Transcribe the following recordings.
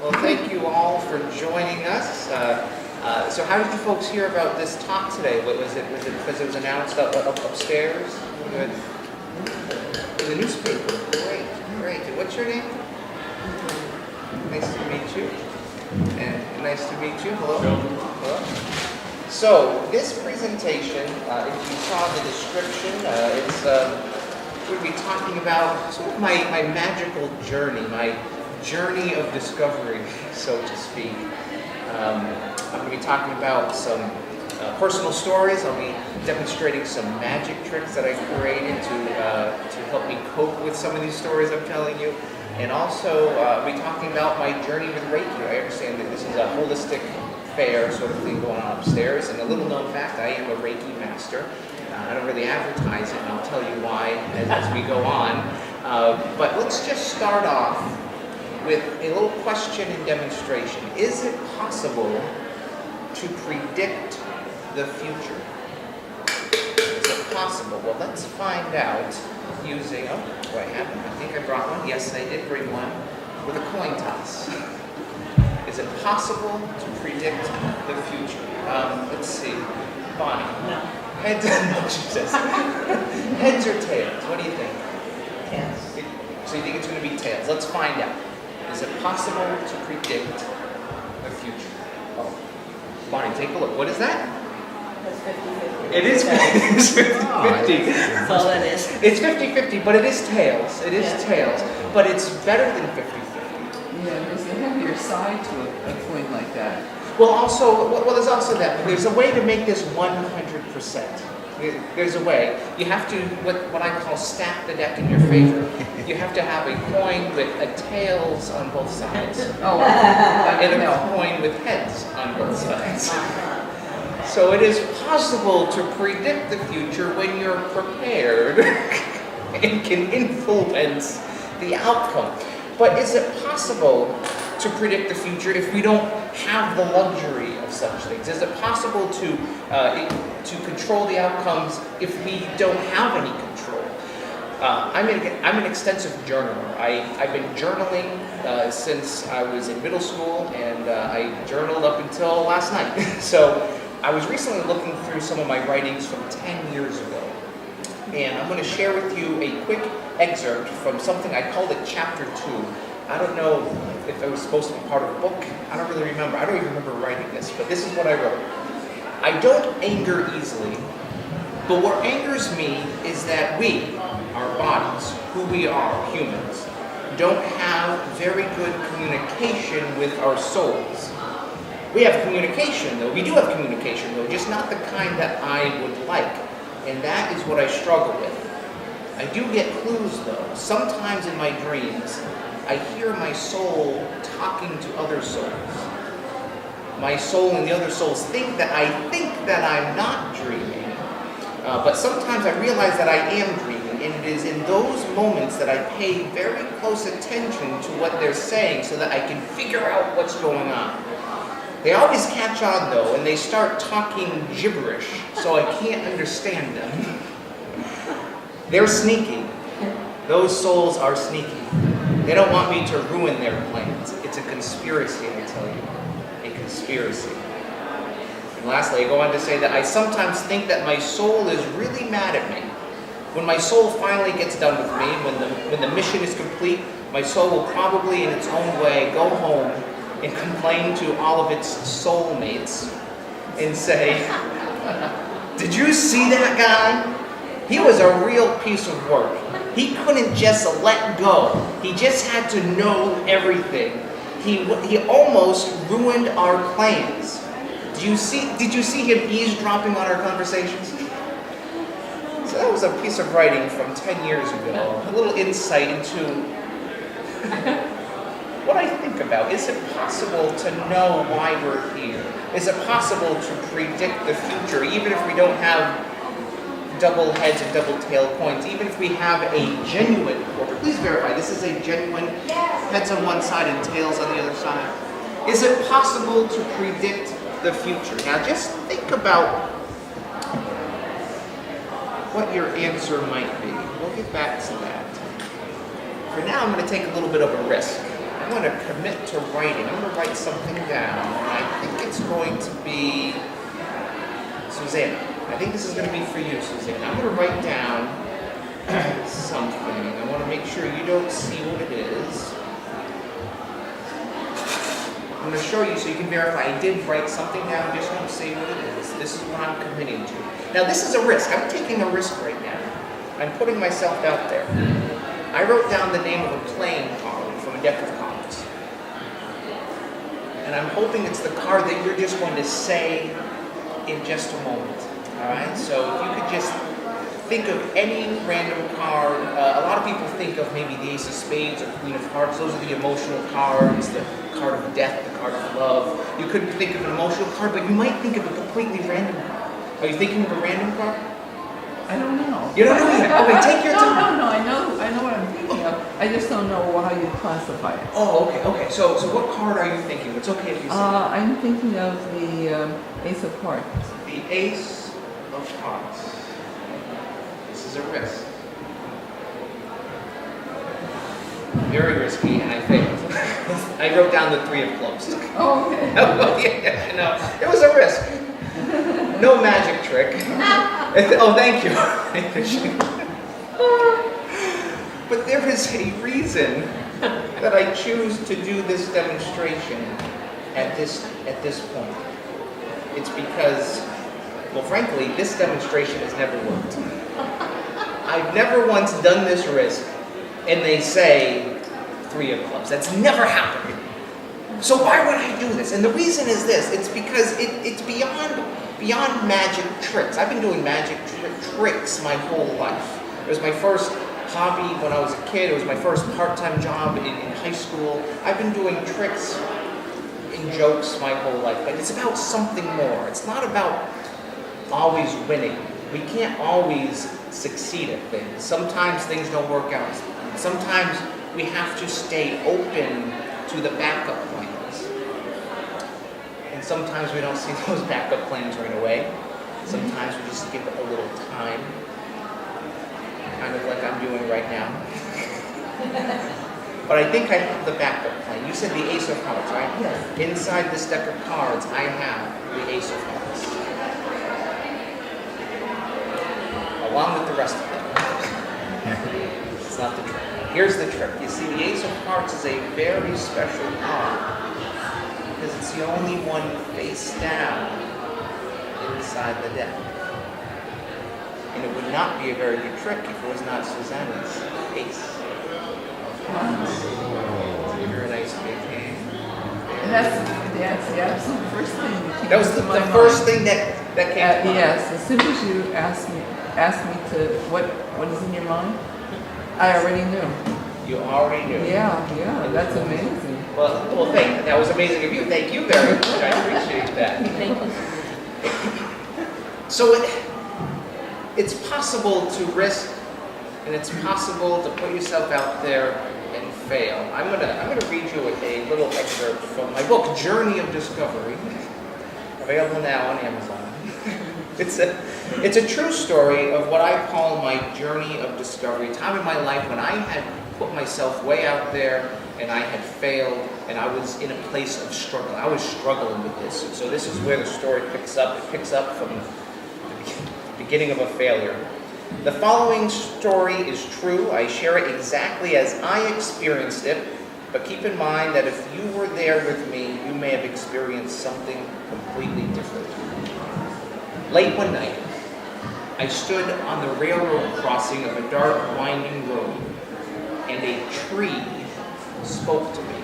Well, thank you all for joining us. So how did you folks hear about this talk today? Was it because it was announced upstairs? Good. In the newspaper. Great. What's your name? Nice to meet you. And nice to meet you. Hello. Hello. So this presentation, if you saw the description, we'll be talking about sort of my magical journey, my journey of discovery, so to speak. I'm going to be talking about some personal stories. I'll be demonstrating some magic tricks that I created to help me cope with some of these stories I'm telling you. And also, I'll be talking about my journey with Reiki. I understand that this is a holistic fair sort of thing going on upstairs. And a little known fact, I am a Reiki master. I don't really advertise it, and I'll tell you why as we go on. But let's just start off with a little question and demonstration. Is it possible to predict the future? Is it possible? Well, let's find out using, do I have one? I think I brought one. Yes, I did bring one with a coin toss. Is it possible to predict the future? Let's see. Bonnie. No. Heads, no, she says. Heads or tails? What do you think? Tails. So you think it's going to be tails? Let's find out. Is it possible to predict the future? Oh. Bonnie, take a look. What is that? That's 50-50. It is 50-50. That's all that is. It's 50-50, but it is tails. It is tails. But it's better than 50-50. Yeah, there's a heavier side to a coin like that. Well, there's also that. But there's a way to make this 100%. There's a way. You have to, what I call stack the deck in your favor. You have to have a coin with a tails on both sides. Oh, And a coin with heads on both sides. So it is possible to predict the future when you're prepared and can influence the outcome. But is it possible to predict the future if we don't have the luxury of such things? Is it possible to control the outcomes if we don't have any control? I'm an extensive journaler. I've been journaling since I was in middle school, and I journaled up until last night. So I was recently looking through some of my writings from 10 years ago, and I'm going to share with you a quick excerpt from something I called it Chapter 2. I don't know if it was supposed to be part of a book. I don't really remember. I don't even remember writing this, but this is what I wrote. I don't anger easily, but what angers me is that we, our bodies, who we are, humans, don't have very good communication with our souls. We have communication, though. We do have communication, though, just not the kind that I would like. And that is what I struggle with. I do get clues, though. Sometimes in my dreams, I hear my soul talking to other souls. My soul and the other souls think that I'm not dreaming, but sometimes I realize that I am dreaming, and it is in those moments that I pay very close attention to what they're saying so that I can figure out what's going on. They always catch on, though, and they start talking gibberish, so I can't understand them. They're sneaky. Those souls are sneaky. They don't want me to ruin their plans. It's a conspiracy, I tell you. A conspiracy. And lastly, I go on to say that I sometimes think that my soul is really mad at me. When my soul finally gets done with me, when the mission is complete, my soul will probably, in its own way, go home and complain to all of its soulmates and say, "Did you see that guy? He was a real piece of work. He couldn't just let go. He just had to know everything. He almost ruined our plans. Did you see him eavesdropping on our conversations?" So that was a piece of writing from 10 years ago. A little insight into what I think about. Is it possible to know why we're here? Is it possible to predict the future, even if we don't have double heads and double tail coins, even if we have a genuine, please verify, this is a genuine heads on one side and tails on the other side. Is it possible to predict the future? Now just think about what your answer might be. We'll get back to that. For now, I'm going to take a little bit of a risk. want to commit to writing. I'm going to write something down, and I think it's going to be Susanna. I think this is going to be for you, Susanna. I'm going to write down something. I want to make sure you don't see what it is. I'm going to show you so you can verify I did write something down, just don't say what it is. This is what I'm committing to. Now this is a risk. I'm taking a risk right now. I'm putting myself out there. I wrote down the name of a playing card from a deck of cards. And I'm hoping it's the card that you're just going to say in just a moment. Alright? So if you could just think of any random card. A lot of people think of maybe the Ace of Spades or Queen of Hearts. Those are the emotional cards, the card of death, the card of love. You could think of an emotional card, but you might think of a completely random card. Are you thinking of a random card? I don't know. You don't know yet? Okay, take your time. No, I know what I'm thinking of. I just don't know how you classify it. Oh, okay. So what card are you thinking? It's okay if you say. I'm thinking of the Ace of Hearts. The Ace of Hearts. This is a risk. Very risky, and I failed. I wrote down the Three of Clubs. Oh, okay. Yeah, no, it was a risk. No magic trick. Oh, thank you. But there is a reason that I choose to do this demonstration at this point. It's because, well, frankly, this demonstration has never worked. I've never once done this risk, and they say Three of Clubs. That's never happened. So why would I do this? And the reason is this. It's because it's beyond magic tricks. I've been doing magic tricks my whole life. It was my first hobby when I was a kid. It was my first part-time job in high school. I've been doing tricks and jokes my whole life. But it's about something more. It's not about always winning. We can't always succeed at things. Sometimes things don't work out. Sometimes we have to stay open to the backup plans. And sometimes we don't see those backup plans right away. Sometimes we just give it a little time. Kind of like I'm doing right now. But I think I have the backup plan. You said the Ace of Hearts, right? Yes. Inside this deck of cards, I have the Ace of Hearts. Along with the rest of them. It's not the trick. Here's the trick. You see, the Ace of Hearts is a very special card because it's the only one face down inside the deck. And it would not be a very good trick if it was not Susanna's Ace of Hearts. Give her a nice big hand. And that's the absolute first thing that came That was the first thing that came to mind. Yes, as soon as you asked me to what is in your mind, I already knew. You already knew. Yeah, that's amazing. Well, that was amazing of you. Thank you very much. I appreciate that. Thank you. So it's possible to risk, and it's possible to put yourself out there and fail. I'm gonna read you a little excerpt from my book, Journey of Discovery, available now on Amazon. It's a true story of what I call my journey of discovery. Time in my life when I had put myself way out there and I had failed and I was in a place of struggle. I was struggling with this. So this is where the story picks up. It picks up from the beginning of a failure. The following story is true. I share it exactly as I experienced it, but keep in mind that if you were there with me, you may have experienced something completely different. Late one night, I stood on the railroad crossing of a dark, winding road, and a tree spoke to me.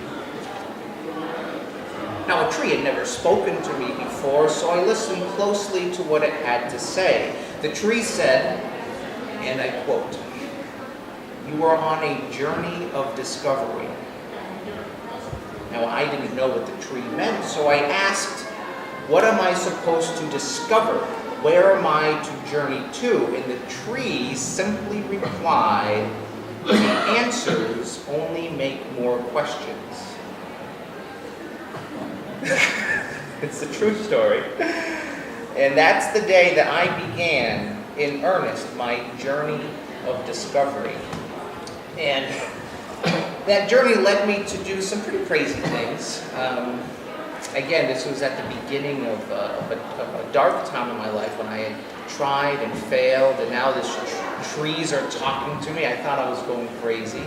Now, a tree had never spoken to me before, so I listened closely to what it had to say. The tree said, and I quote, "You are on a journey of discovery." Now, I didn't know what the tree meant, so I asked, "What am I supposed to discover? Where am I to journey to?" And the tree simply replied, "The answers only make more questions." It's a true story. And that's the day that I began, in earnest, my journey of discovery. And that journey led me to do some pretty crazy things. Again, this was at the beginning of a dark time in my life when I had tried and failed, and now these trees are talking to me. I thought I was going crazy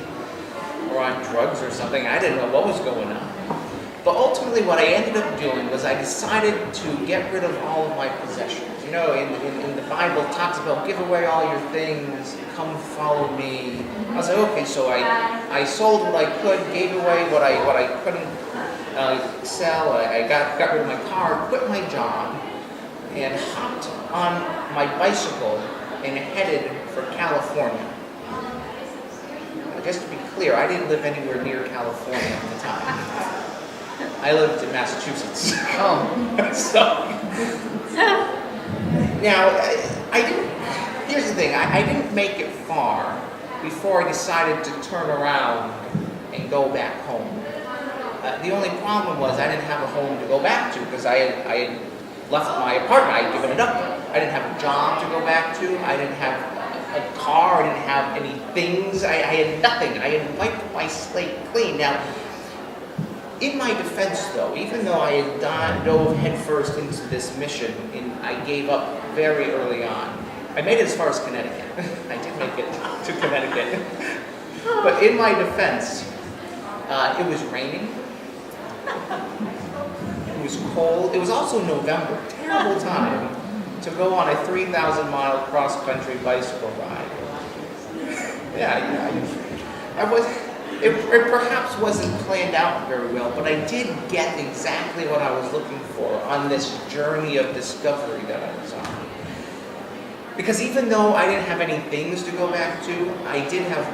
or on drugs or something. I didn't know what was going on. But ultimately what I ended up doing was I decided to get rid of all of my possessions. You know, in the Bible it talks about give away all your things, come follow me. I was like, okay, so I sold what I could, gave away what I couldn't sell. I got rid of my car, quit my job, and hopped on my bicycle and headed for California. Just to be clear, I didn't live anywhere near California at the time. I lived in Massachusetts. Oh. So, now, I didn't, here's the thing, I didn't make it far before I decided to turn around and go back home. The only problem was I didn't have a home to go back to because I had left my apartment, I had given it up. I didn't have a job to go back to, I didn't have a car, I didn't have any things, I had nothing. I had wiped my slate clean. Now, in my defense though, even though I had dove headfirst into this mission and I gave up very early on, I made it as far as Connecticut. I did make it to Connecticut. But in my defense, it was raining, it was cold, it was also November, terrible time to go on a 3,000-mile cross-country bicycle ride. It perhaps wasn't planned out very well, but I did get exactly what I was looking for on this journey of discovery that I was on. Because even though I didn't have any things to go back to, I did have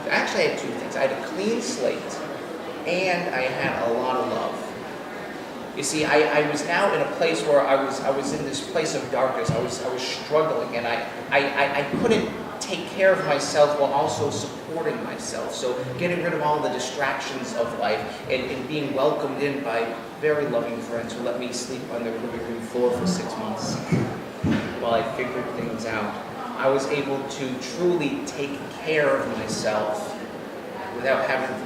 actually I had two things. I had a clean slate, and I had a lot of love. You see, I was now in a place where I was in this place of darkness. I was struggling, and I couldn't take care of myself while also supporting myself. So getting rid of all the distractions of life and being welcomed in by very loving friends who let me sleep on their living room floor for 6 months while I figured things out. I was able to truly take care of myself without having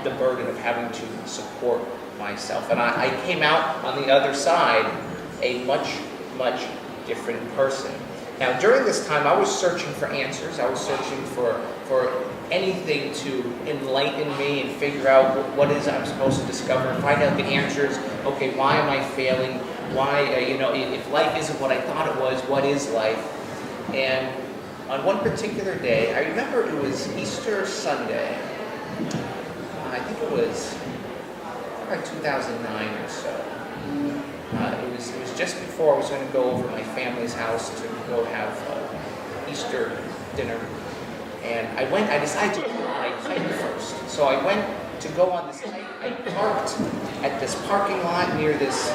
the burden of having to support myself. And I came out on the other side a much, much different person. Now, during this time, I was searching for answers. I was searching for anything to enlighten me and figure out what it is I'm supposed to discover, find out the answers. Okay, why am I failing? Why, if life isn't what I thought it was, what is life? And on one particular day, I remember it was Easter Sunday. I think it was like 2009 or so. It was just before I was going to go over to my family's house to go have Easter dinner. And I decided to go on a hike first. So I went to go on this hike. I parked at this parking lot near this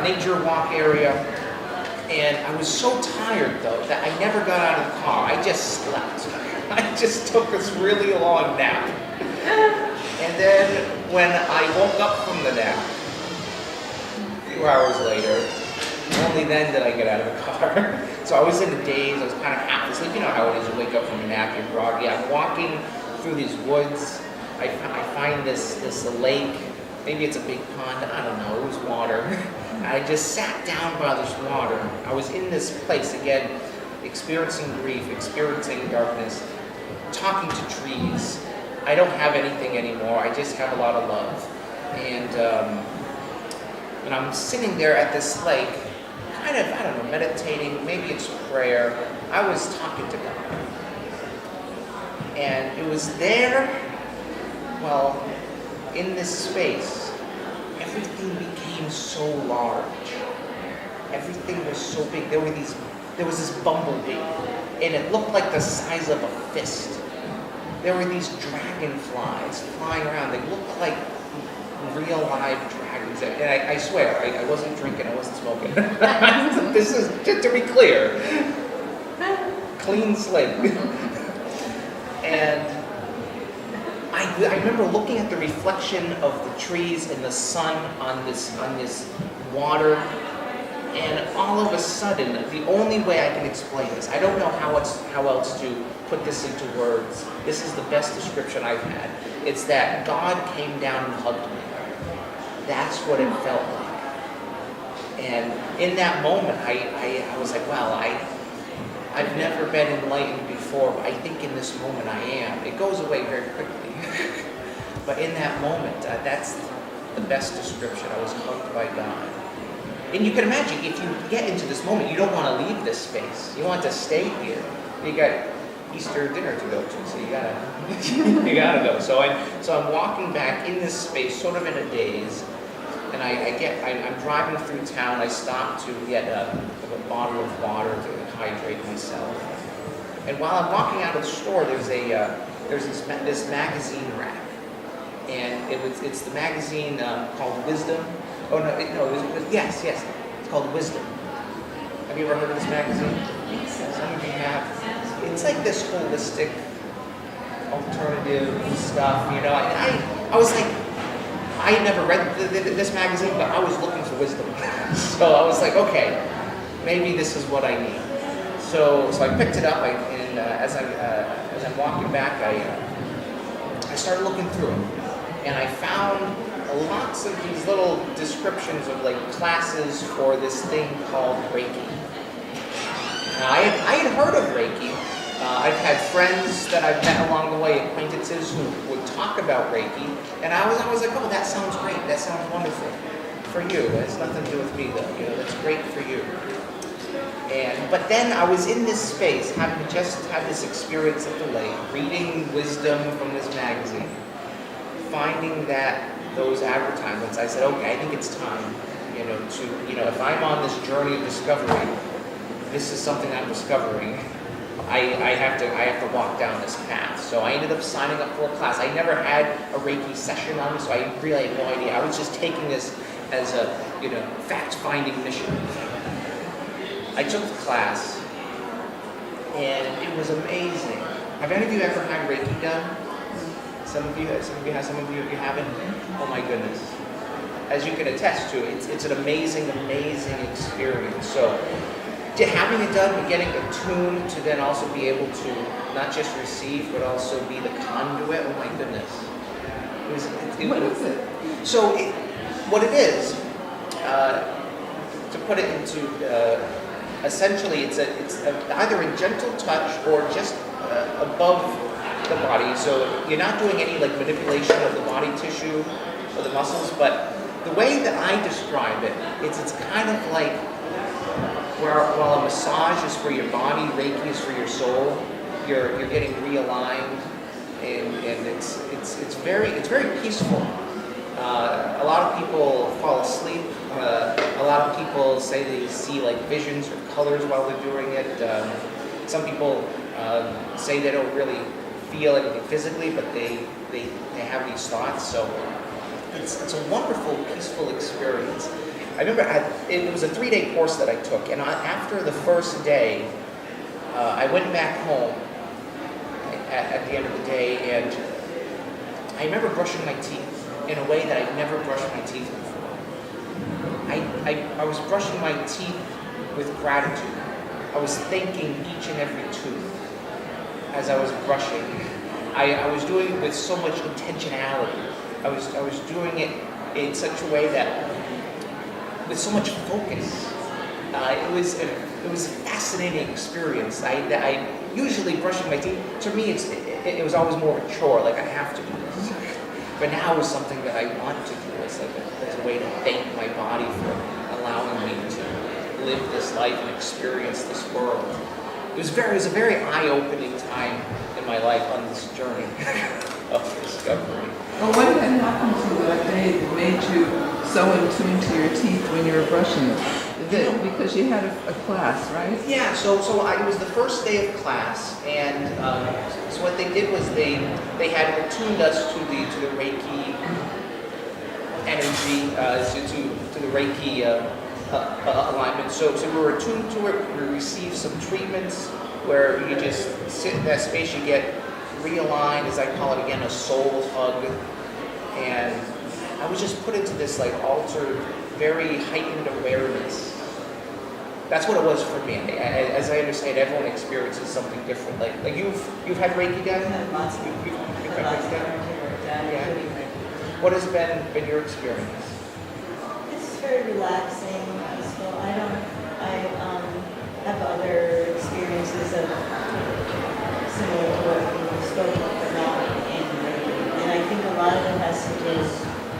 nature walk area. And I was so tired though that I never got out of the car. I just slept. I just took this really long nap. And then when I woke up from the nap, a few hours later, only then did I get out of the car. So I was in a daze, I was kind of half asleep. You know how it is, you wake up from a nap, you're groggy. I'm walking through these woods. I find this lake. Maybe it's a big pond, I don't know, it was water. I just sat down by this water. I was in this place again, experiencing grief, experiencing darkness, talking to trees. I don't have anything anymore, I just have a lot of love. And I'm sitting there at this lake, kind of, I don't know, meditating, maybe it's prayer. I was talking to God. And it was there, well, in this space, everything became so large. Everything was so big. There was this bumblebee, and it looked like the size of a fist. There were these dragonflies flying around. They looked like real live dragons. And I swear, I wasn't drinking, I wasn't smoking. This is, just to be clear, clean slate. And I remember looking at the reflection of the trees and the sun on this water, and all of a sudden, the only way I can explain this, I don't know how else to put this into words. This is the best description I've had. It's that God came down and hugged me. That's what it felt like. And in that moment, I was like, wow, I've never been enlightened before, but I think in this moment I am. It goes away very quickly. But in that moment, that's the best description. I was hugged by God. And you can imagine, if you get into this moment, you don't want to leave this space. You want to stay here. You got Easter dinner to go to, so you gotta you gotta go. So I'm walking back in this space, sort of in a daze, and I'm driving through town. I stop to get a bottle of water to hydrate myself. And while I'm walking out of the store, there's this magazine rack, and it's the magazine called Wisdom. Oh no, yes, it's called Wisdom. Have you ever heard of this magazine? Some of you have. It's like this holistic, alternative stuff, you know. I was like, I had never read this magazine, but I was looking for wisdom. So I was like, okay, maybe this is what I need. So I picked it up, and as I'm walking back, I started looking through it, and I found lots of these little descriptions of like classes for this thing called Reiki. Now, I had heard of Reiki. I've had friends that I've met along the way, acquaintances who would talk about Reiki, and I was like, oh, that sounds great, that sounds wonderful for you. It has nothing to do with me though, you know, that's great for you. But then I was in this space, having just had this experience at the lake, reading wisdom from this magazine, finding those advertisements. I said, okay, I think it's time, if I'm on this journey of discovery, this is something I'm discovering. I have to walk down this path. So I ended up signing up for a class. I never had a Reiki session on me, so I really had no idea. I was just taking this as a fact-finding mission. I took the class, and it was amazing. Have any of you ever had Reiki done? Some of you have, some of you haven't? Oh my goodness. As you can attest to, it's an amazing, amazing experience. So having it done, but getting attuned to then also be able to not just receive, but also be the conduit. Oh my goodness. What is it? So what it is, to put it into, essentially it's either a gentle touch or just above the body. So you're not doing any like manipulation of the body tissue or the muscles, but the way that I describe it, it's kind of like while a massage is for your body, Reiki is for your soul. You're getting realigned, and it's very peaceful. A lot of people fall asleep. A lot of people say they see like visions or colors while they're doing it. Some people say they don't really feel anything physically, but they have these thoughts. So it's a wonderful, peaceful experience. I remember it was a 3-day course that I took, and after the first day, I went back home at the end of the day, and I remember brushing my teeth in a way that I'd never brushed my teeth before. I was brushing my teeth with gratitude. I was thanking each and every tooth as I was brushing. I was doing it with so much intentionality. I was doing it in such a way that with so much focus. It was a fascinating experience. I usually brushing my teeth, to me it was always more of a chore, like I have to do this. But now it was something that I want to do. It's like as a way to thank my body for allowing me to live this life and experience this world. It was a very eye-opening time in my life on this journey of discovery. Well, what had happened to you that day that made you so in tune to your teeth when you were brushing? Because you had a class, right? Yeah, so it was the first day of class, and so what they did was they had attuned us to the Reiki energy, to the Reiki alignment. So we were attuned to it. We received some treatments where you just sit in that space, you get realigned, as I call it again, a soul hug, and I was just put into this like altered, very heightened awareness that's what it was for me. As I understand, everyone experiences something different. Like you've had Reiki done? Lots of You've had lots Reiki of done? done, Yeah. including Reiki. What has been your experience? It's very relaxing, peaceful. I have other experiences of similar to what you spoke of, but not in Reiki. And I think a lot of it has to do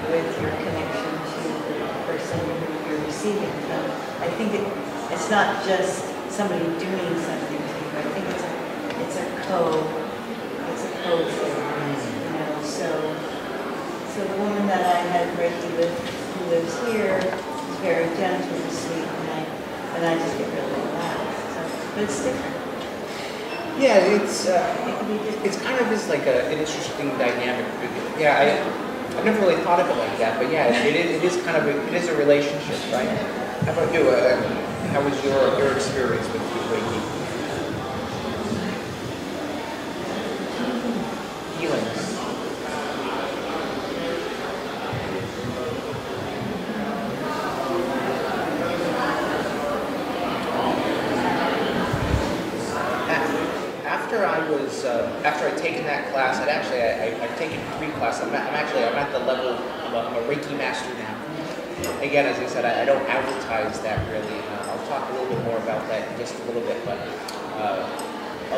with your connection to the person who you're receiving from. I think it's not just somebody doing something to you. I think it's a code thing, you know. So the woman that I had Reiki with, who lives here, is very gentle and sweet, and I just get really relaxed. So, but it's different. Yeah, It can be different. it's kind of just like an interesting dynamic. Yeah, I've never really thought of it like that, but yeah, it is kind of it is a relationship, right? How about you? How was your experience with Reiki? Healings. After I'd taken that class, I've taken 3 classes. I'm at the level, I'm a Reiki master now. Again, as I said, I don't advertise that really. I'll talk a little bit more about that in just a little bit, but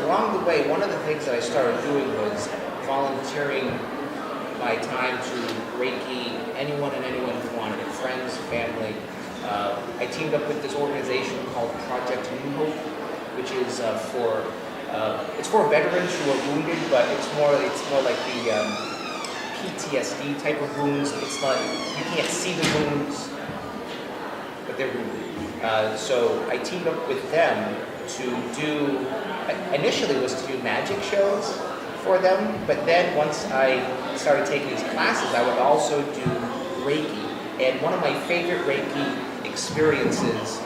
along the way, one of the things that I started doing was volunteering my time to Reiki anyone who wanted it, friends, family. I teamed up with this organization called Project New Hope, which is it's for veterans who are wounded, but it's more like the PTSD type of wounds. It's not, you can't see the wounds, but they're wounded. So I teamed up with them to do, initially was to do magic shows for them, but then once I started taking these classes, I would also do Reiki. And one of my favorite Reiki experiences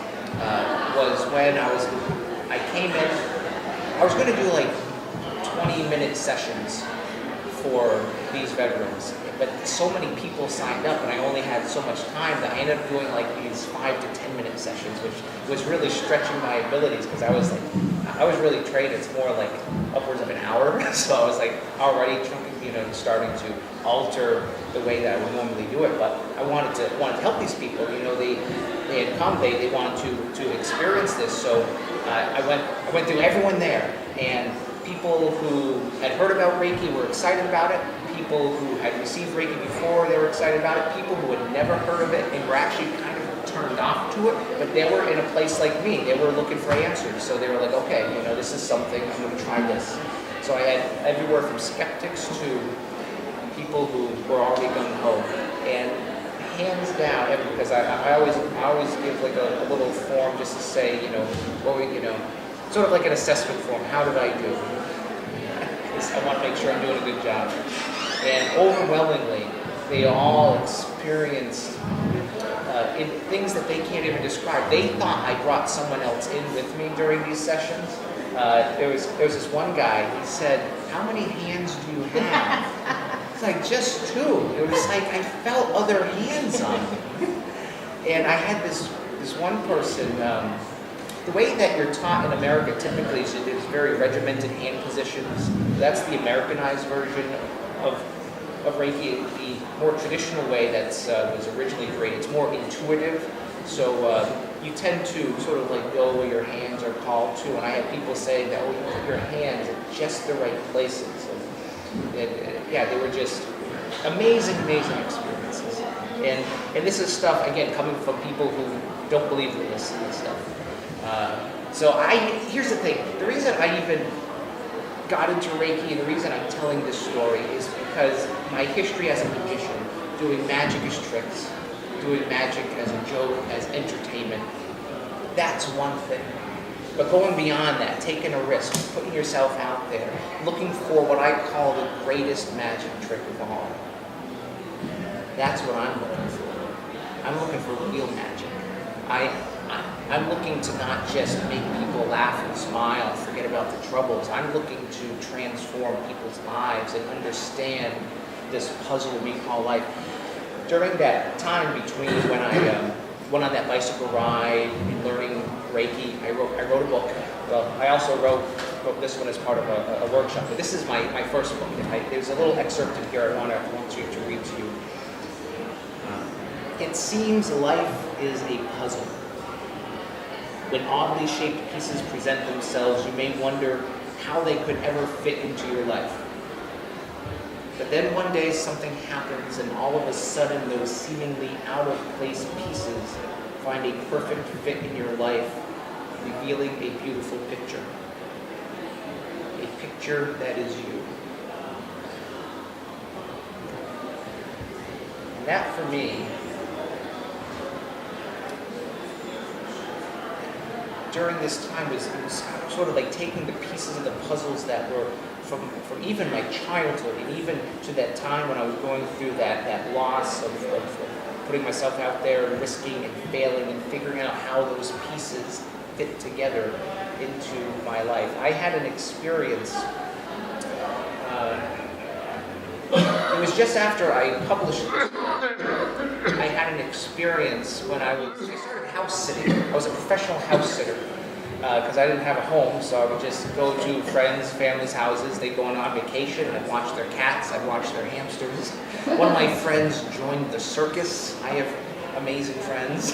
was when I came in. I was going to do like 20-minute sessions for these veterans, but so many people signed up and I only had so much time that I ended up doing like these 5 to 10-minute sessions, which was really stretching my abilities because I was really trained. It's more like upwards of an hour, so I was like already starting to alter the way that I would normally do it. But I wanted to help these people. They had come, they wanted to experience this, so I went through everyone there, and people who had heard about Reiki were excited about it. People who had received Reiki before, they were excited about it. People who had never heard of it and were actually kind of turned off to it, but they were in a place like me. They were looking for answers, so they were like, okay, this is something, I'm going to try this. So I had everywhere from skeptics to people who were already gung-ho, and hands down, because I always give like a little form just to say, sort of like an assessment form. How did I do? I want to make sure I'm doing a good job. And overwhelmingly, they all experienced in things that they can't even describe. They thought I brought someone else in with me during these sessions. There was this one guy. He said, "How many hands do you have?" It's like, "Just 2." It was like I felt other hands on me. And I had this one person. The way that you're taught in America typically is very regimented hand positions. That's the Americanized version of Reiki. The more traditional way that was originally created, it's more intuitive. So you tend to sort of like go where your hands are called to. And I had people say that, you put your hands in just the right places. And they were just amazing experiences. And this is stuff, again, coming from people who don't believe in this stuff. Here's the thing. The reason I even got into Reiki and the reason I'm telling this story is because my history as a magician, doing magic as tricks, doing magic as a joke, as entertainment, that's one thing. But going beyond that, taking a risk, putting yourself out there, looking for what I call the greatest magic trick of all, that's what I'm looking for. I'm looking for real magic. I'm looking to not just make people laugh and smile and forget about the troubles. I'm looking to transform people's lives and understand this puzzle we call life. During that time between when I went on that bicycle ride and learning Reiki. I wrote a book. Well, I also wrote this one as part of a workshop. But this is my first book. There's a little excerpt in here I want you to read to you. It seems life is a puzzle. When oddly shaped pieces present themselves, you may wonder how they could ever fit into your life. But then one day something happens, and all of a sudden those seemingly out-of-place pieces find a perfect fit in your life, revealing a beautiful picture. A picture that is you. And that, for me, during this time was sort of like taking the pieces of the puzzles that were from even my childhood, and even to that time when I was going through that loss of putting myself out there and risking and failing and figuring out how those pieces fit together into my life. I had an experience, it was just after I published this book, I had an experience when I started house sitting. I was a professional house sitter because I didn't have a home, so I would just go to friends, families' houses. They'd go on vacation, and I'd watch their cats, I'd watch their hamsters. One of my friends joined the circus. I have amazing friends.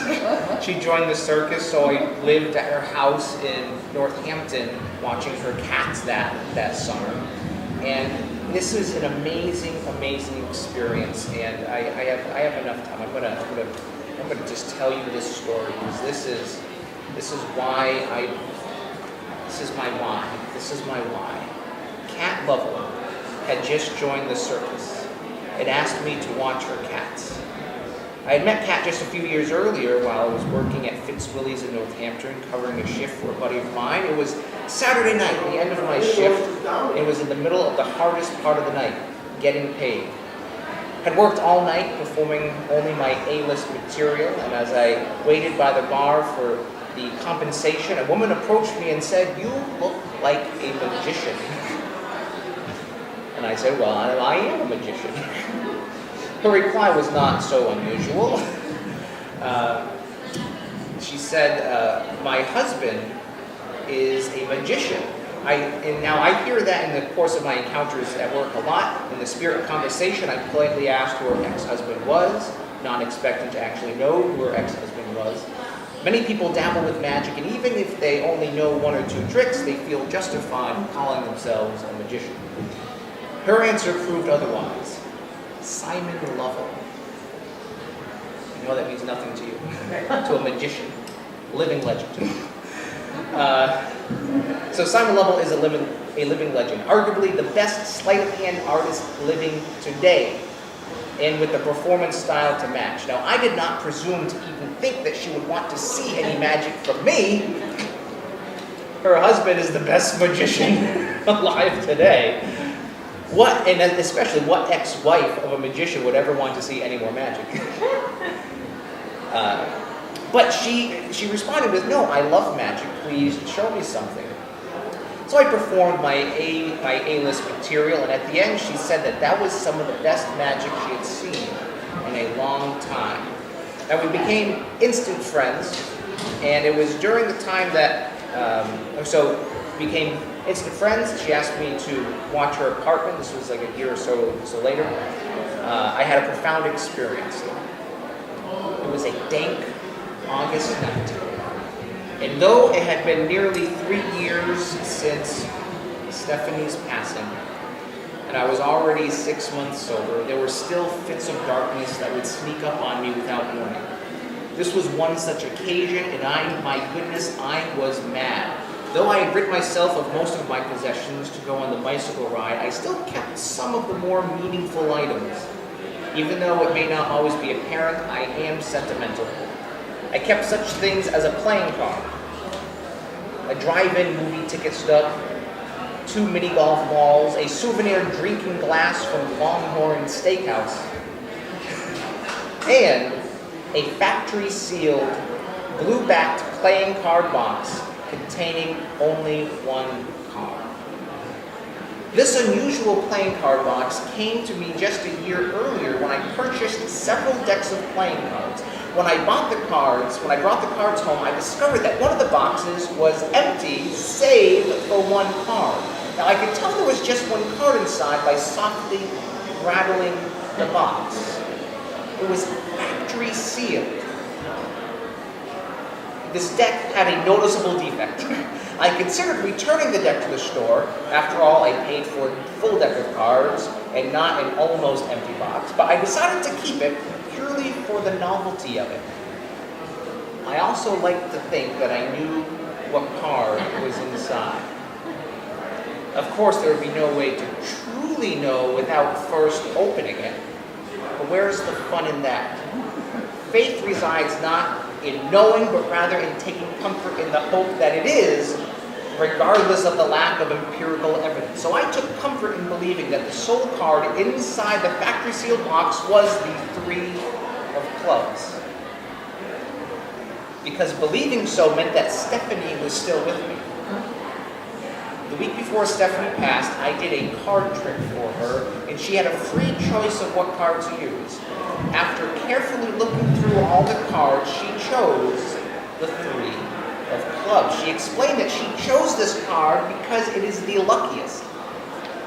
She joined the circus, so I lived at her house in Northampton watching her cats that summer. And this is an amazing experience, and I have enough time. I'm gonna just tell you this story, because this is my why. This is my why. Cat Lovell had just joined the circus and asked me to watch her cats. I had met Kat just a few years earlier while I was working at Fitzwillies in Northampton, covering a shift for a buddy of mine. It was Saturday night, the end of my shift. It was in the middle of the hardest part of the night, getting paid. Had worked all night performing only my A-list material, and as I waited by the bar for the compensation, a woman approached me and said, "You look like a magician." And I said, "Well, I am a magician." Her reply was not so unusual. She said, "My husband is a magician." And now I hear that in the course of my encounters at work a lot. In the spirit of conversation, I politely asked who her ex-husband was, not expecting to actually know who her ex-husband was. Many people dabble with magic, and even if they only know one or two tricks, they feel justified in calling themselves a magician. Her answer proved otherwise. Simon Lovell. I know that means nothing to you. To a magician. Living legend. So Simon Lovell is a living legend. Arguably the best sleight-of-hand artist living today, and with the performance style to match. Now, I did not presume to even think that she would want to see any magic from me. Her husband is the best magician alive today. And especially what ex-wife of a magician would ever want to see any more magic? But she responded with, "No, I love magic. Please show me something." So I performed my A-list material, and at the end she said that was some of the best magic she had seen in a long time. And we became instant friends, and it was during the time that, became instant friends. She asked me to watch her apartment. This was like a year or so later. I had a profound experience. It was a dank August night. And though it had been nearly 3 years since Stephanie's passing, and I was already 6 months sober, there were still fits of darkness that would sneak up on me without warning. This was one such occasion, and my goodness, I was mad. Though I had rid myself of most of my possessions to go on the bicycle ride, I still kept some of the more meaningful items. Even though it may not always be apparent, I am sentimental. I kept such things as a playing card, a drive-in movie ticket stub, 2 mini golf balls, a souvenir drinking glass from Longhorn Steakhouse, and a factory-sealed, blue-backed playing card box containing only one card. This unusual playing card box came to me just a year earlier when I purchased several decks of playing cards. When I brought the cards home, I discovered that one of the boxes was empty, save for one card. Now I could tell there was just one card inside by softly rattling the box. It was factory sealed. This deck had a noticeable defect. I considered returning the deck to the store. After all, I paid for a full deck of cards and not an almost empty box, but I decided to keep it purely for the novelty of it. I also liked to think that I knew what card was inside. Of course, there would be no way to truly know without first opening it. But where's the fun in that? Faith resides not in knowing, but rather in taking comfort in the hope that it is, regardless of the lack of empirical evidence. So I took comfort in believing that the sole card inside the factory sealed box was the 3 of clubs. Because believing so meant that Stephanie was still with me. The week before Stephanie passed, I did a card trick for her, and she had a free choice of what card to use. After carefully looking through all the cards, she chose the 3 of clubs. She explained that she chose this card because it is the luckiest.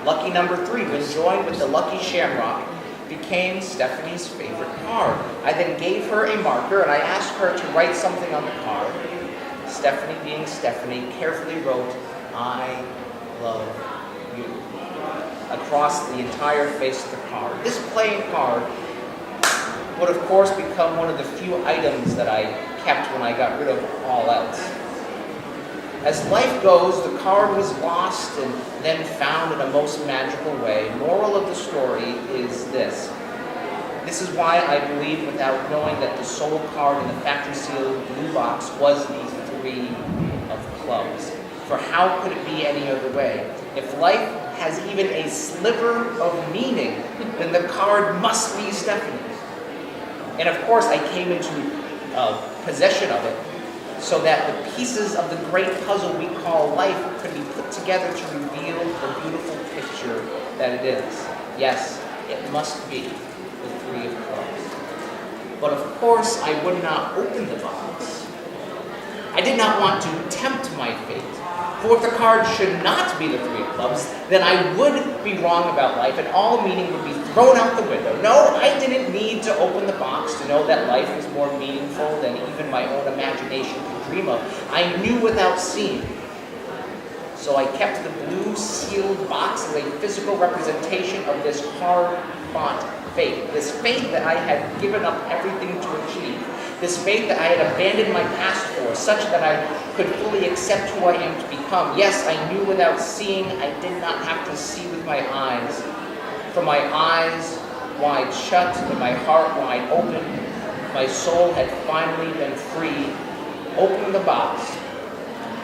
Lucky number 3, when joined with the lucky shamrock, became Stephanie's favorite card. I then gave her a marker and I asked her to write something on the card. Stephanie, being Stephanie, carefully wrote, "I love you," across the entire face of the card. This playing card would of course become one of the few items that I kept when I got rid of all else. As life goes, the card was lost and then found in a most magical way. Moral of the story is this. This is why I believe, without knowing, that the sole card in the factory sealed blue box was the 3 of clubs. For how could it be any other way? If life has even a sliver of meaning, then the card must be Stephanie's. And of course, I came into possession of it so that the pieces of the great puzzle we call life could be put together to reveal the beautiful picture that it is. Yes, it must be the 3 of clubs. But of course, I would not open the box. I did not want to tempt my fate. For if the card should not be the 3 of clubs, then I would be wrong about life and all meaning would be thrown out the window. No, I didn't need to open the box to know that life was more meaningful than even my own imagination could dream of. I knew without seeing. So I kept the blue sealed box as a physical representation of this hard-fought faith. This faith that I had given up everything to achieve. This faith that I had abandoned my past for, such that I could fully accept who I am to become. Yes, I knew without seeing. I did not have to see with my eyes. For my eyes wide shut and my heart wide open, my soul had finally been free. Opening the box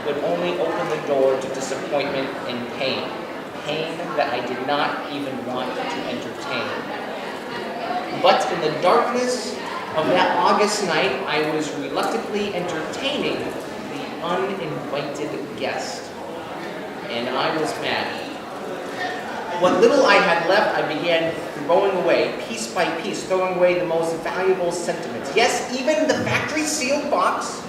would only open the door to disappointment and pain. Pain that I did not even want to entertain. But in the darkness of that August night, I was reluctantly entertaining the uninvited guest. And I was mad. What little I had left, I began throwing away, piece by piece, throwing away the most valuable sentiments. Yes, even the factory-sealed box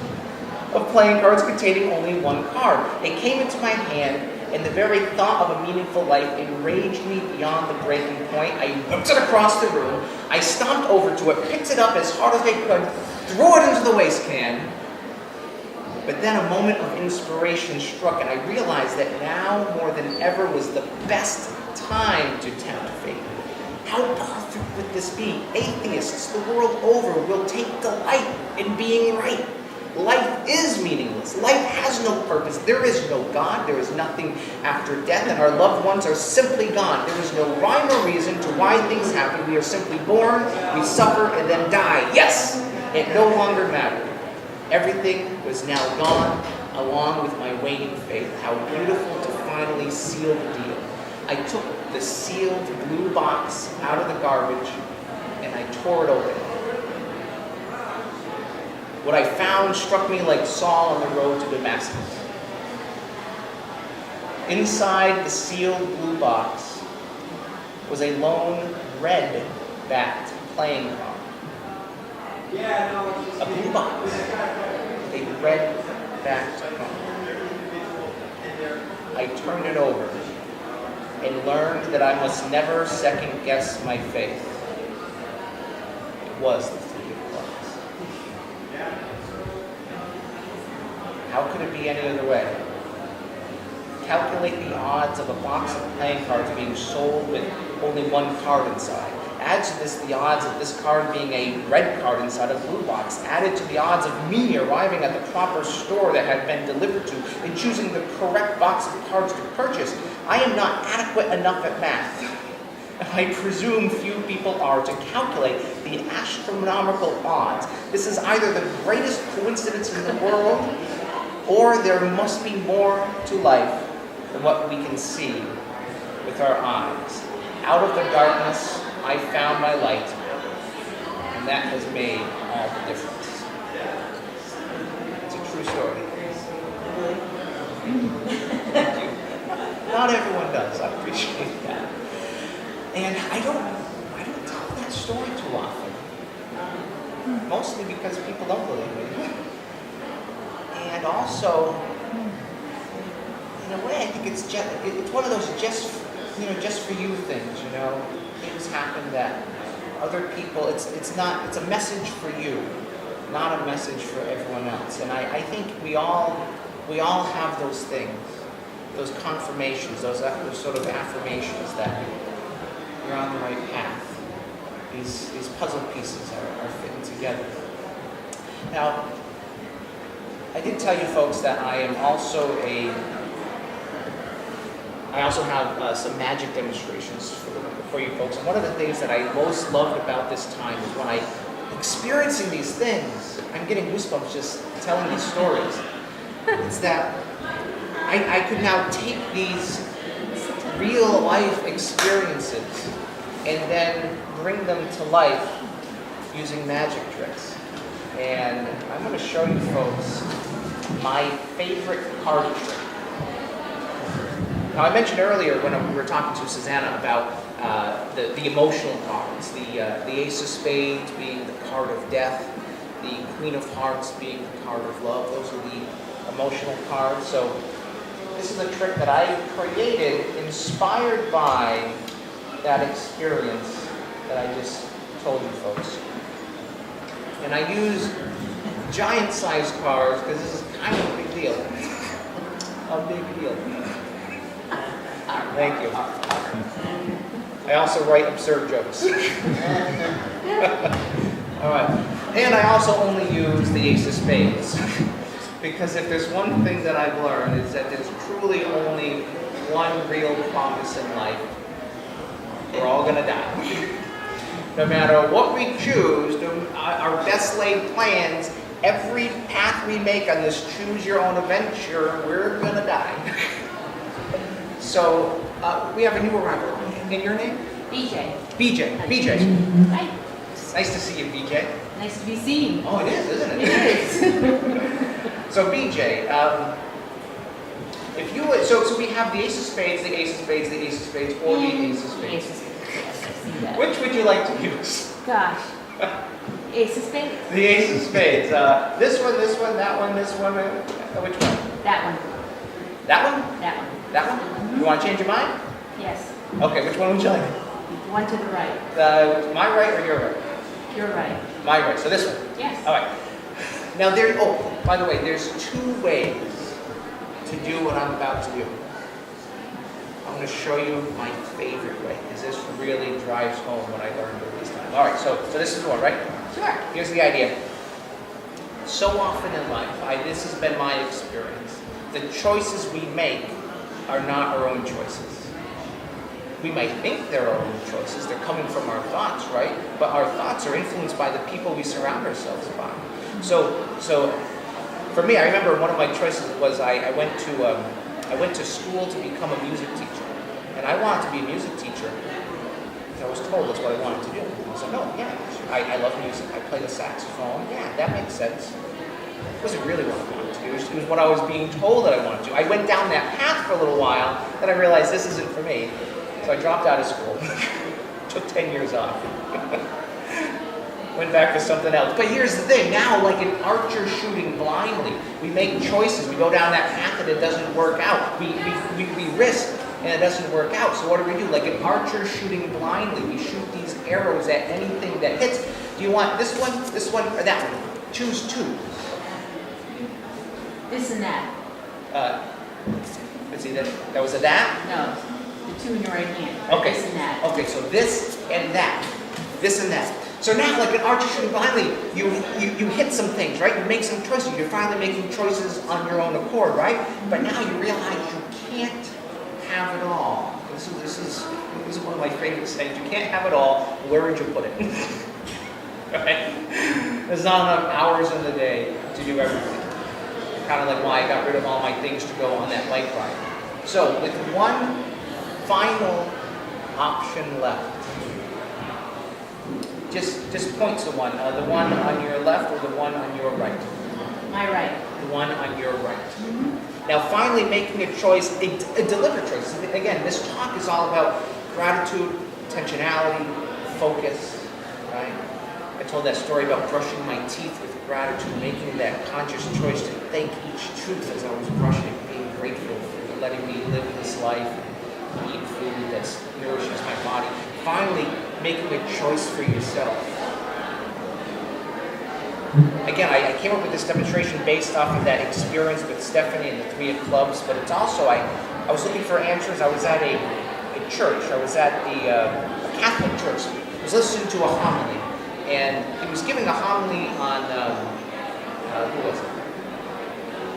of playing cards containing only one card. It came into my hand, and the very thought of a meaningful life enraged me beyond the breaking point. I whipped it across the room. I stomped over to it, picked it up as hard as I could, threw it into the waste can. But then a moment of inspiration struck, and I realized that now more than ever was the best time to tempt fate. How perfect would this be? Atheists the world over will take delight in being right. Life is meaningless. Life has no purpose. There is no God. There is nothing after death, and our loved ones are simply gone. There is no rhyme or reason to why things happen. We are simply born, we suffer, and then die. Yes, it no longer mattered. Everything was now gone, along with my waning faith. How beautiful to finally seal the deal. I took the sealed blue box out of the garbage, and I tore it open. What I found struck me like Saul on the road to Damascus. Inside the sealed blue box was a lone red-backed playing card. A blue box. A red-backed card. I turned it over and learned that I must never second-guess my faith. It was the Three of Clubs. How could it be any other way? Calculate the odds of a box of playing cards being sold with only one card inside. Add to this the odds of this card being a red card inside a blue box. Added to the odds of me arriving at the proper store that had been delivered to and choosing the correct box of cards to purchase. I am not adequate enough at math. I presume few people are to calculate the astronomical odds. This is either the greatest coincidence in the world, or there must be more to life than what we can see with our eyes. Out of the darkness, I found my light, and that has made all the difference. It's a true story. Thank you. Not everyone does. I appreciate that. And I don't tell that story too often. Mostly because people don't believe me. And also, in a way, I think it's one of those just for you things, Things happen that other people, it's a message for you, not a message for everyone else. And I think we all have those things, those confirmations, those sort of affirmations that you're on the right path. These puzzle pieces are fitting together. Now, I did tell you folks that I also have some magic demonstrations for you folks. And one of the things that I most loved about this time is when I'm experiencing these things, I'm getting goosebumps just telling these stories. It's that I could now take these real life experiences and then bring them to life using magic tricks. And I'm going to show you folks my favorite card trick. Now, I mentioned earlier when we were talking to Susanna about the emotional cards, the Ace of Spades being the card of death, the Queen of Hearts being the card of love. Those are the emotional cards. So this is a trick that I created inspired by that experience that I just told you folks. And I use giant-sized cards because this is kind of a big deal. A big deal. Thank you. I also write absurd jokes. All right. And I also only use the Ace of Spades. Because if there's one thing that I've learned is that there's truly only one real promise in life. We're all going to die. No matter what we choose, our best laid plans, every path we make on this choose your own adventure, we're going to die. So we have a new arrival. And your name? BJ. BJ. BJ. Hi. Nice to see you, BJ. Nice to be seen. Oh, it is, isn't it? It is. So BJ, if you would, so we have the Ace of Spades, the Ace of Spades, the Ace of Spades, or the Ace of Spades. Ace of Spades. Yes, I see that. Which would you like to use? Gosh. Ace of Spades. The Ace of Spades. This one, that one, this one. Which one? That one. That one? That one. That one? You want to change your mind? Yes. Okay, which one would you like? One to the right. My right or your right? Your right. My right. So this one. Yes. All right. Now by the way, there's two ways to do what I'm about to do. I'm going to show you my favorite way, because this really drives home what I learned during this time. All right, so this is the one, right? Sure. Here's the idea. So often in life, this has been my experience, the choices we make are not our own choices. We might think they're our own choices. They're coming from our thoughts, right? But our thoughts are influenced by the people we surround ourselves by. So for me, I remember one of my choices was I went to school to become a music teacher, and I wanted to be a music teacher. And I was told that's what I wanted to do. I was like, no, yeah, I love music. I play the saxophone. Yeah, that makes sense. It wasn't really what I wanted to do. do. It was what I was being told that I wanted to do. I went down that path for a little while, then I realized this isn't for me. So I dropped out of school. Took 10 years off. Went back for something else. But here's the thing, now like an archer shooting blindly, we make choices, we go down that path and it doesn't work out. We risk and it doesn't work out. So what do? Like an archer shooting blindly, we shoot these arrows at anything that hits. Do you want this one, or that one? Choose two. This and that. Let's see, that was a that? No, the two in your right hand. Okay. This and that. Okay, so this and that. This and that. So now, like an archer shooting blindly, you hit some things, right? You make some choices. You're finally making choices on your own accord, right? But now you realize you can't have it all. This is one of my favorite sayings. You can't have it all. Where would you put it? Right? There's not enough hours in the day to do everything. Kind of like why I got rid of all my things to go on that bike ride. So with one final option left, just point to one. The one on your left or the one on your right? My right. The one on your right. Now finally making a choice, a deliberate choice. Again, this talk is all about gratitude, intentionality, focus, right? I told that story about brushing my teeth with gratitude, making that conscious choice to thank each tooth as I was brushing, being grateful for letting me live this life and eat food that nourishes my body. Finally, making a choice for yourself. Again, I came up with this demonstration based off of that experience with Stephanie and the 3 of Clubs, but it's also, I was looking for answers. I was at a church. I was at a Catholic church. I was listening to a homily, and he was giving a homily on, who was it?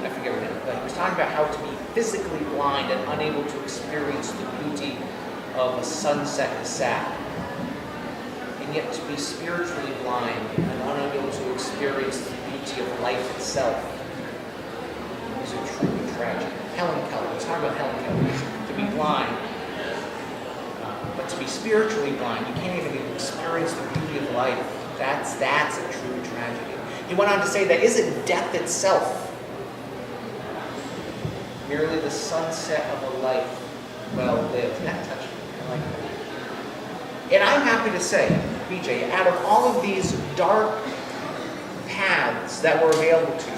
I forget her name, but he was talking about how to be physically blind and unable to experience the beauty of a sunset in the sap, and yet to be spiritually blind and unable to experience the beauty of life itself is a true tragedy. Helen Keller, let's talk about Helen Keller. To be blind, but to be spiritually blind, you can't even experience the beauty of life. That's a true tragedy. He went on to say that isn't death itself merely the sunset of a life well lived? That touched me. I like that. And I'm happy to say, BJ, out of all of these dark paths that were available to you,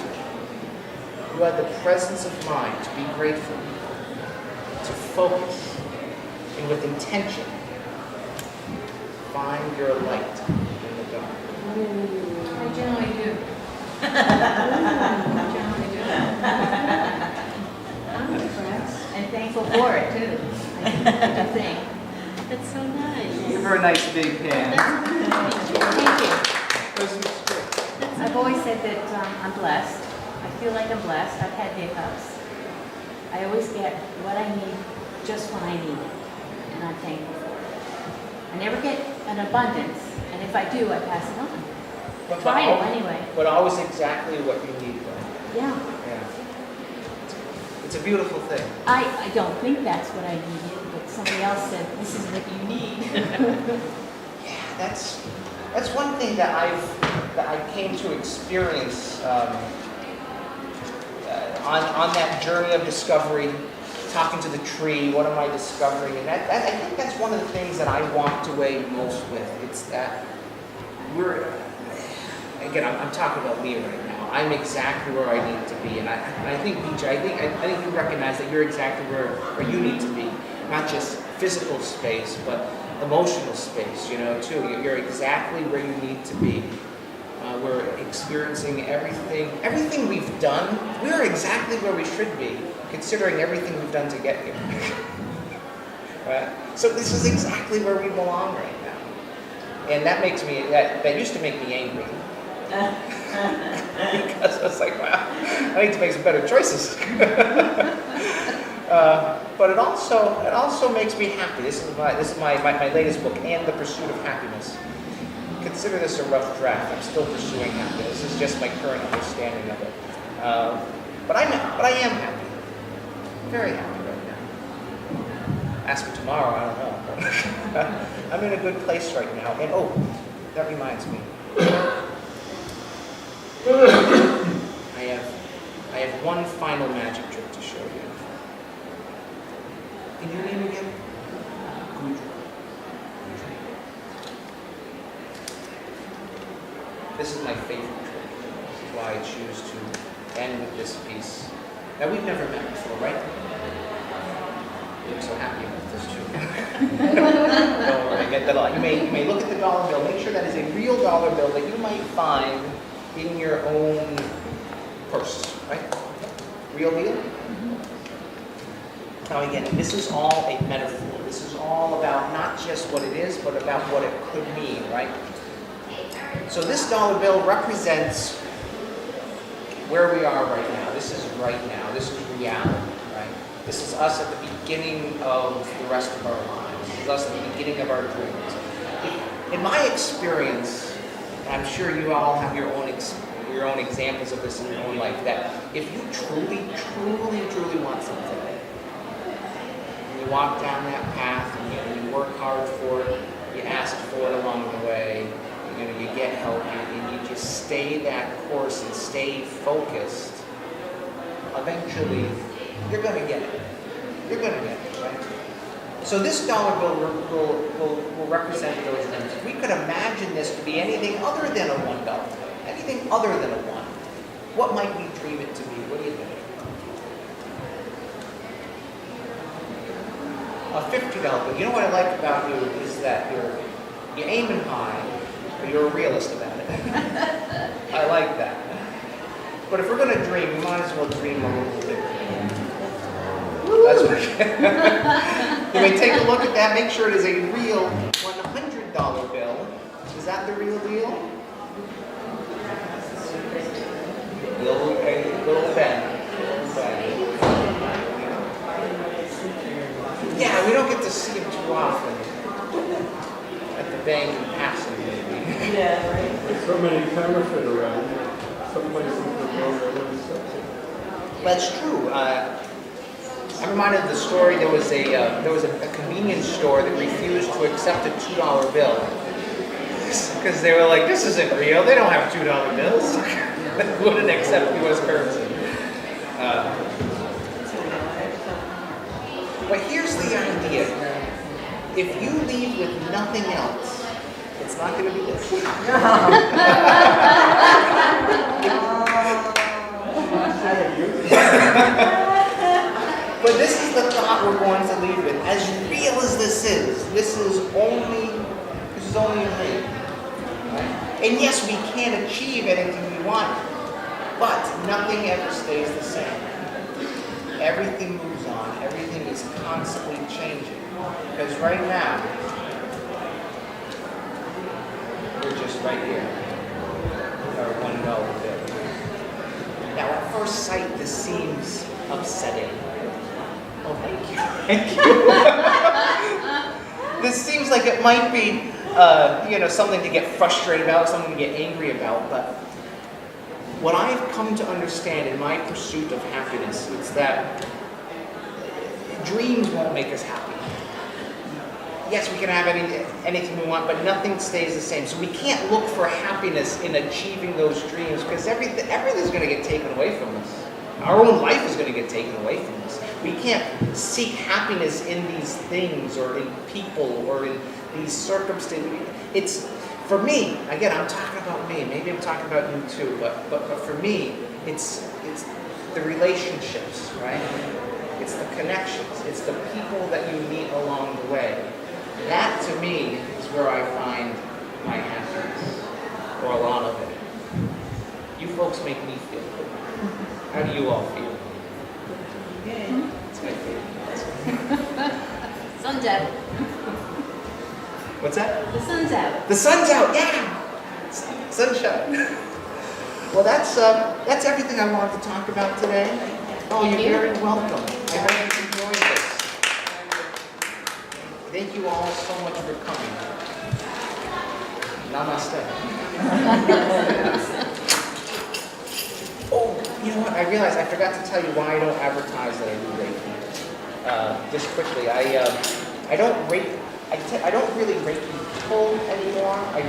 you had the presence of mind to be grateful, to focus, and with intention, find your light in the dark. I generally do. I generally do. I'm impressed. And thankful for it, too. I think. That's so nice. Give her a nice big hand. Thank you. I've always said that I'm blessed. I feel like I'm blessed. I've had hiccups. I always get what I need just when I need it. And I'm thankful for it. I never get an abundance. And if I do, I pass it on. Try it anyway. But always exactly what you need, though. Yeah. Yeah. It's a beautiful thing. I don't think that's what I needed, but somebody else said, this is what you need. Yeah, that's one thing that I came to experience on that journey of discovery, talking to the tree. What am I discovering? And that I think that's one of the things that I walked away most with. It's that I'm talking about me right now. I'm exactly where I need to be, and I think, BJ, I think you recognize that you're exactly where you need to be. Not just physical space, but emotional space, too. You're exactly where you need to be. We're experiencing everything we've done. We're exactly where we should be, considering everything we've done to get here. Right? So this is exactly where we belong right now. And that makes me, that used to make me angry. Because I was like, wow, I need to make some better choices. But it also makes me happy. This is my latest book, And the Pursuit of Happiness. Consider this a rough draft. I'm still pursuing happiness. This is just my current understanding of it. But I am happy. Very happy right now. Ask me tomorrow, I don't know. I'm in a good place right now. And that reminds me. I have one final magic trick to show you. Can you name again? This is my favorite trick. This is why I choose to end with this piece. Now, we've never met before, right? I'm so happy about this too. Don't worry, get that all. You may look at the dollar bill. Make sure that is a real dollar bill that you might find in your own purse, right? Real deal? Now again, this is all a metaphor. This is all about not just what it is, but about what it could mean, right? So this dollar bill represents where we are right now. This is right now. This is reality, right? This is us at the beginning of the rest of our lives. This is us at the beginning of our dreams. In my experience, and I'm sure you all have your own examples of this in your own life, that if you truly want something, and you walk down that path and you work hard for it, you ask for it along the way, you get help, and you just stay that course and stay focused, eventually you're going to get it. You're going to get it, right? So this dollar bill will represent those things. If we could imagine this to be anything other than a $1 bill, anything other than a 1, what might we dream it to be? What do you think? A $50 bill. You know what I like about you is that you're aiming high, but you're a realist about it. I like that. But if we're going to dream, we might as well dream a little bit. That's what you may take a look at that. Make sure it is a real $100 bill. Is that the real deal? Little Ben. Yeah, we don't get to see him too often. At the bank and passing maybe. Yeah, right. There's so many counterfeit around. Some places that don't really accept. That's true. I'm reminded of the story. There was a convenience store that refused to accept a $2 bill because they were like, "This isn't real. They don't have $2 bills. They wouldn't accept U.S. currency." But here's the idea: if you leave with nothing else, it's not going to be this. But this is the thought we're going to leave with. As real as this is only a dream. Right? And yes, we can't achieve anything we want, but nothing ever stays the same. Everything moves on. Everything is constantly changing. Because right now, we're just right here with our $1 bill. Now, at first sight, this seems upsetting. Oh, thank you. Thank you. This seems like it might be, something to get frustrated about, something to get angry about. But what I've come to understand in my pursuit of happiness is that dreams won't make us happy. Yes, we can have anything we want, but nothing stays the same. So we can't look for happiness in achieving those dreams because everything's going to get taken away from us. Our own life is going to get taken away from us. We can't seek happiness in these things or in people or in these circumstances. It's, for me, again, I'm talking about me. Maybe I'm talking about you too, but for me, it's the relationships, right? It's the connections. It's the people that you meet along the way. That, to me, is where I find my happiness, or a lot of it. You folks make me feel good. How do you all feel? Good. It's my favorite. Sun's out. What's that? The sun's out. The sun's out, yeah! Sunshine. Well, that's everything I wanted to talk about today. Oh, you're very welcome. I hope you enjoyed this. Thank you all so much for coming. Namaste. Oh, you know what? I realized I forgot to tell you why I don't advertise that I do Reiki. Just quickly, I don't really Reiki people anymore. I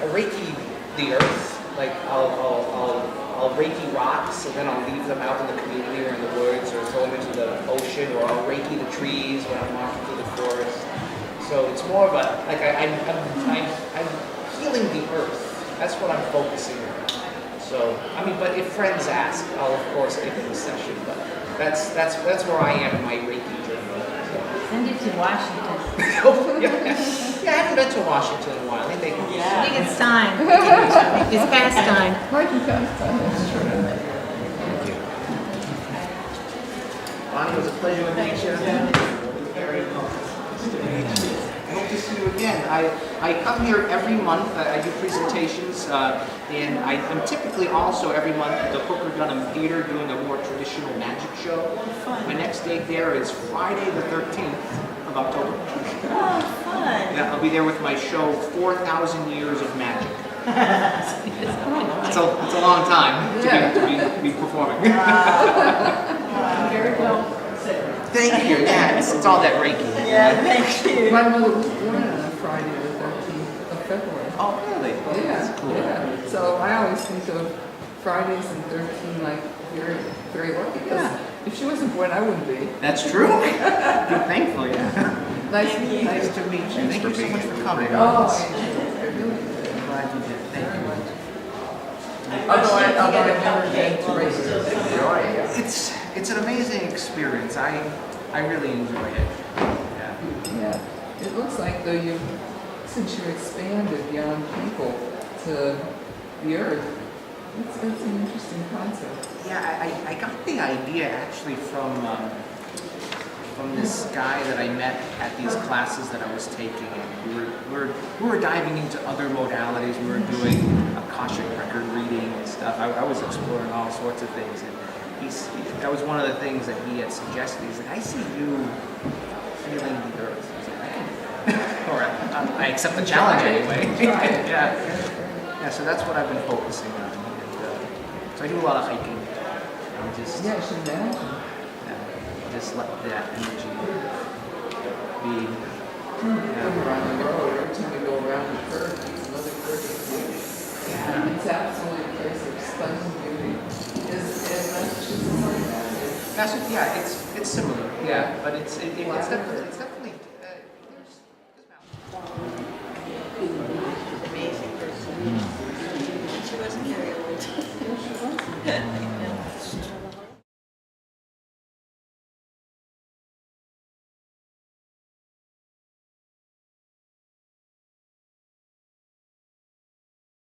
Reiki the earth. Like I'll I'll Reiki rocks, and then I'll leave them out in the community or in the woods, or throw them into the ocean, or I'll Reiki the trees when I'm walking through the forest. So it's more of a, like I'm healing the earth. That's what I'm focusing on. So, I mean, but if friends ask, I'll of course give them a session, but that's where I am in my Reiki journey. Send it to Washington. So, yeah, I haven't been to Washington in a while. I think I think it's time. It's past time. Might be past time, that's true. Thank you. Bonnie, it was a pleasure to meet you. Very welcome. I hope to see you again. I come here every month. I do presentations, and I'm typically also every month at the Hooker Dunham Theater doing a more traditional magic show. My next date there is Friday the 13th of October. Oh, fun. Yeah, I'll be there with my show, 4,000 Years of Magic. It's a long time to be performing. Very well. Thank you. Yeah, it's all that Reiki. Yeah, thank you. My mother was born on Friday the 13th of February. Oh, really? Yeah, Cool. yeah. So I always think of Fridays and 13 like very, very lucky. Because if she wasn't born, I wouldn't be. That's true. Be thankful, yeah. Nice to meet you. Nice to meet you. Thank you so much for coming. Oh, I really did. I'm glad you did. Thank you. Although I never been to races. It's an amazing experience. I really enjoy it. Yeah. Yeah. It looks like though since you expanded beyond people to the earth, that's an interesting concept. Yeah, I got the idea actually from this guy that I met at these classes that I was taking. And we were diving into other modalities. We were doing Akashic record reading and stuff. I was exploring all sorts of things, and that was one of the things that he had suggested. He's like, I see you feeling the earth. I was like, I can, or I accept the challenge anyway. Yeah. So that's what I've been focusing on. And, so I do a lot of hiking. I'm just Yeah, I should imagine. just let that energy be. Around the road, every time we go around the curve, there's another curve. Yeah. It's absolutely a place of stunning beauty. Is Massachusetts like that? Yeah, it's similar. Yeah, but it's definitely there's Amazing person. She wasn't very old.